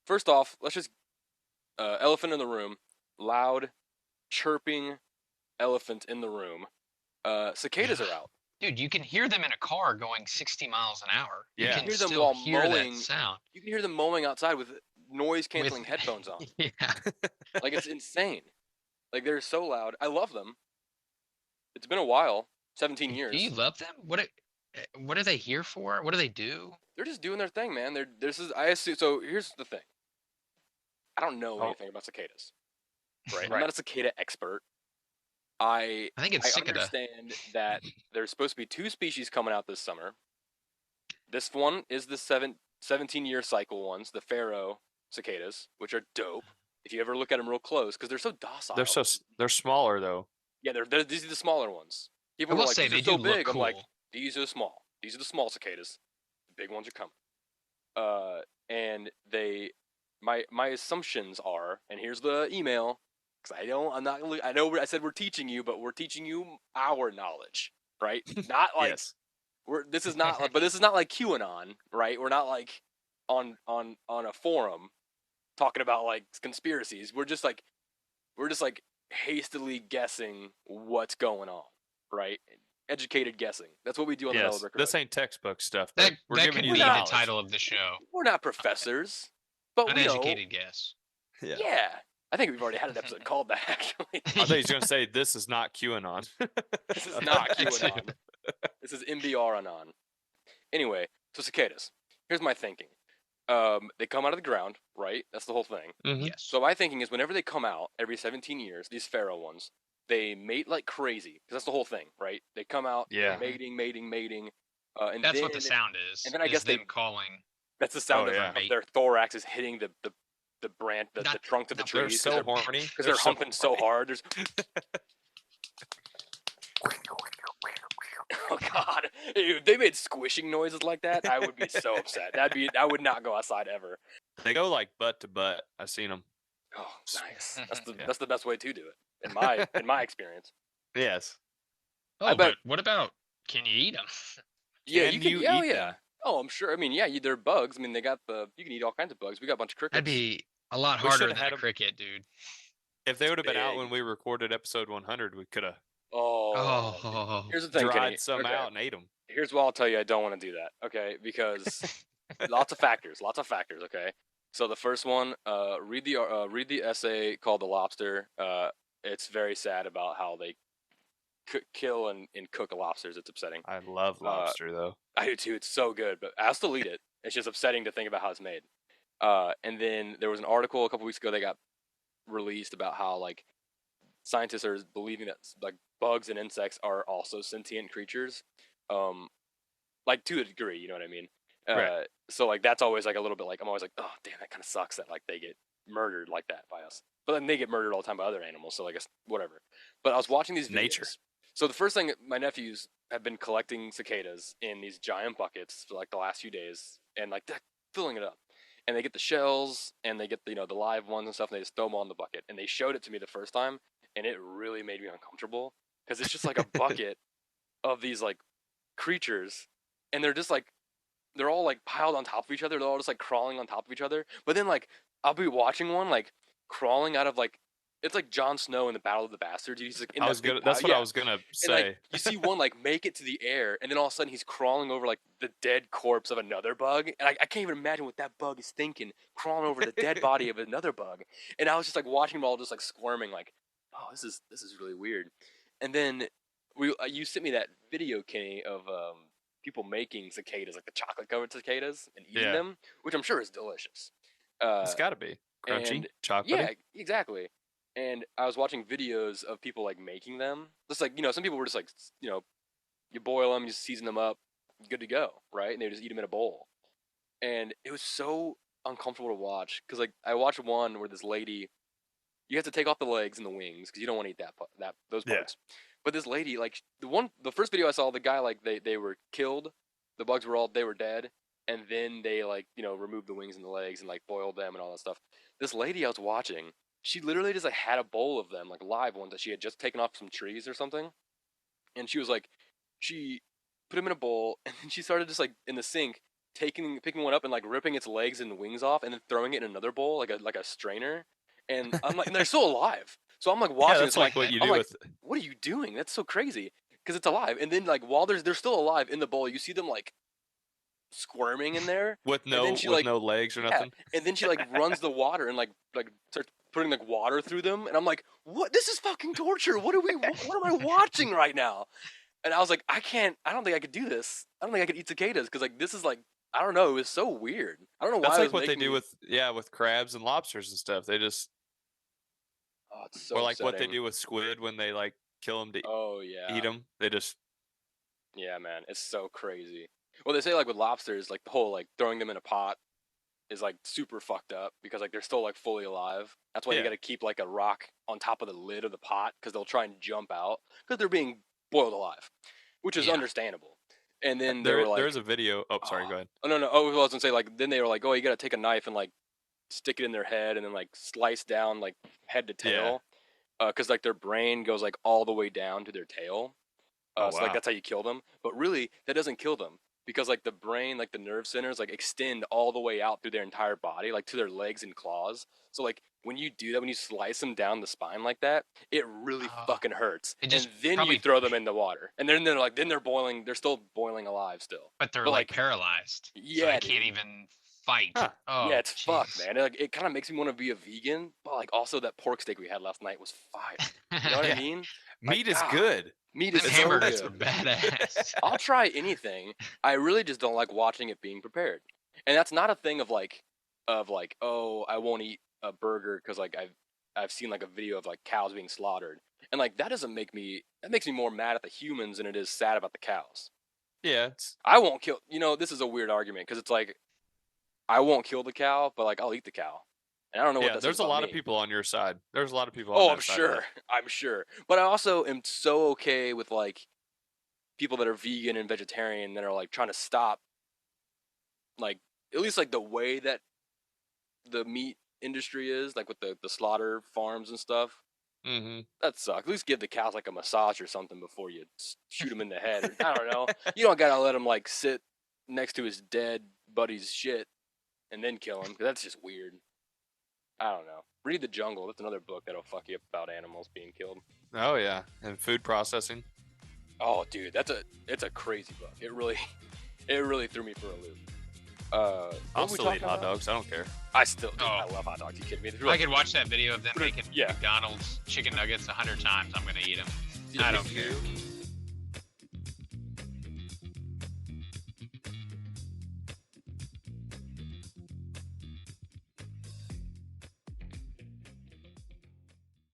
first off, let's just elephant in the room, loud, chirping elephant in the room. Cicadas are out. Dude, you can hear them in a car going 60 miles an hour. You You can can hear them still while hear that mowing. sound. You can hear them mowing outside with noise With canceling headphones on. yeah. Like it's insane. Like they're so loud. I love them. It's been a while, 17 Do years. you love them? What are they here for? What do they do? They're just doing their thing, man. I assume. So here's the thing. I don't know anything about cicadas, right? I'm Right. not a cicada expert. I I think it's cicada. understand that there's supposed to be 2 species coming out this summer. This one is the 17-year cycle ones, the pharaoh cicadas, which are dope. If you ever look at them real close, because they're so docile. They're smaller though. Yeah, these are the smaller ones. People I were will like, say these they are so do look big. I'm like, cool. these are small. These are the small cicadas. The big ones are coming. And my assumptions are, and here's the email, because I know I said we're teaching you, but we're teaching you our knowledge, right? Not like Yes. this is not like QAnon, right? We're not like on a forum talking about like conspiracies. We're just like hastily guessing what's going on, right? Educated guessing. That's what we do on the Yes. Mellowbrick This Road. ain't textbook stuff. But That we're that giving could you be the the knowledge. title of the show. We're not professors, but we know. Uneducated guess. Yeah. I think we've already had an episode called that, actually. I thought he was going to say this is not QAnon. This is not QAnon. This is MBR anon. Anyway, so cicadas. Here's my thinking. They come out of the ground, right? That's the whole thing. Mm-hmm. Yes. So my thinking is whenever they come out, every 17 years, these pharaoh ones, they mate like crazy. Because that's the whole thing, right? They come out, mating. And that's then, what the sound is. And then I guess them calling. That's the sound of their thorax is hitting the branch, the trunks of the trees. They're so horny. Because they're humping so hard. There's... Oh God! If they made squishing noises like that, I would be so upset. I would not go outside ever. They go like butt to butt. I've seen them. Oh, nice. That's the best way to do it in my experience. Yes. Oh, but what about? Can you eat them? Yeah, you can. Oh, yeah. Oh, I'm sure. I mean, yeah, they're bugs. I mean, you can eat all kinds of bugs. We got a bunch of crickets. That'd be a lot harder than a cricket, dude. If they would have been out when we recorded episode 100, we could have. Oh. Here's the thing. Dried some out and ate them. Here's what I'll tell you. I don't want to do that. Okay, because lots of factors. Okay. So the first one, read the essay called "The Lobster." It's very sad about how they kill and cook lobsters. It's upsetting. I love lobster though. I do too. It's so good, but I'll still eat it. It's just upsetting to think about how it's made. And then there was an article a couple weeks ago that got released about how like scientists are believing that like bugs and insects are also sentient creatures, like to a degree. You know what I mean? Right. So like that's always like a little bit like I'm always like, oh damn, that kind of sucks that like they get murdered like that by us. But then they get murdered all the time by other animals. So I guess whatever. But I was watching these videos. Nature. So the first thing, my nephews have been collecting cicadas in these giant buckets for like the last few days, and like they're filling it up. And they get the shells, and they get the live ones and stuff, and they just throw them all in the bucket. And they showed it to me the first time, and it really made me uncomfortable because it's just like a bucket of these like creatures, and they're just like they're all like piled on top of each other. They're all just like crawling on top of each other. But then like I'll be watching one like crawling out of like. It's like Jon Snow in the Battle of the Bastards. He's like that's what I was gonna say. And, like, you see one like make it to the air, and then all of a sudden he's crawling over like the dead corpse of another bug, and I can't even imagine what that bug is thinking, crawling over the dead body of another bug. And I was just like watching them all just like squirming, like, oh, this is really weird. And then you sent me that video, Kenny, of people making cicadas, like the chocolate covered cicadas, and eating them, which I'm sure is delicious. It's got to be crunchy, chocolatey. Yeah, exactly. And I was watching videos of people like making them. Just like, some people were just like, you boil them, you season them up, good to go, right? And they just eat them in a bowl. And it was so uncomfortable to watch because like I watched one where this lady, you have to take off the legs and the wings because you don't want to eat those parts. But this lady, like the first video I saw, the guy like they were killed, the bugs they were dead, and then they like removed the wings and the legs and like boiled them and all that stuff. This lady I was watching. She literally just like had a bowl of them, like live ones that she had just taken off some trees or something. And she was like, she put them in a bowl, and then she started just like in the sink, picking one up and like ripping its legs and wings off, and then throwing it in another bowl like a strainer. And I'm like, and they're still alive. So I'm like watching. Yeah, It's that's like like what you I'm do like, with. what are you doing? That's so crazy because it's alive. And then like while they're still alive in the bowl, you see them like squirming in there. With And then no she with like no legs or nothing. and then she like runs the water and like starts putting like water through them. And I'm like, what? This is fucking torture. What am I watching right now? And I was like, I don't think I could do this. I don't think I could eat cicadas because like this is like I don't know. It was so weird. I don't know why. That's it like was what they making do me- with crabs and lobsters and stuff. They just Oh, it's so or like what they upsetting. do with squid when they like kill them to Oh yeah. eat them. They just Yeah, man, it's so crazy. Well, they say like with lobsters, like the whole like throwing them in a pot is like super fucked up because like they're still like fully alive. That's why you Yeah. got to keep like a rock on top of the lid of the pot because they'll try and jump out because they're being boiled alive, which is Yeah. understandable. And then they were like, there's a video. Oh, sorry, go ahead. oh no, oh, I was gonna say like then they were like, oh, you got to take a knife and like stick it in their head and then like slice down like head to tail, because like their brain goes like all the way down to their tail. Oh, So like wow. that's how you kill them. But really, that doesn't kill them because like the brain, like the nerve centers, like extend all the way out through their entire body, like to their legs and claws. So like when you do that, when you slice them down the spine like that, it really Oh. fucking hurts. It just and then probably- you throw them in the water, and then they're boiling. They're still boiling alive still. But they're But, like like, paralyzed. So yeah, they can't dude. even fight. Huh. Oh, Yeah, it's fucked, jeez. man. It kind of makes me want to be a vegan, but like also that pork steak we had last night was fire. You know what Yeah. I mean? Meat Like, is God. good. Meat Them is so hamburgers good. were badass. I'll try anything. I really just don't like watching it being prepared. And that's not a thing of like oh, I won't eat a burger because like I've seen like a video of like cows being slaughtered. And like that makes me more mad at the humans than it is sad about the cows. Yeah, it's I won't kill, this is a weird argument because it's like I won't kill the cow, but like I'll eat the cow. And I don't know what yeah. that says There's a about lot of me. people on your side. There's a lot of people. On Oh, that I'm side of sure. it. I'm sure. But I also am so okay with like people that are vegan and vegetarian that are like trying to stop like at least like the way that the meat industry is, like with the slaughter farms and stuff. Mm-hmm. That sucks. At least give the cows like a massage or something before you shoot them in the head. Or, I don't know. You don't gotta let him like sit next to his dead buddy's shit and then kill him. 'Cause that's just weird. I don't know. Read The Jungle. That's another book that'll fuck you up about animals being killed. Oh yeah, and food processing. Oh, dude, it's a crazy book. It really threw me for a loop. I'll What were we still eat talking hot about? dogs. I don't care. I still, dude, Oh. I love hot dogs. You kidding me? They're I like- could watch that video of them Put it- making yeah. McDonald's chicken nuggets 100 times. I'm gonna eat them. Dude, I me don't care. too.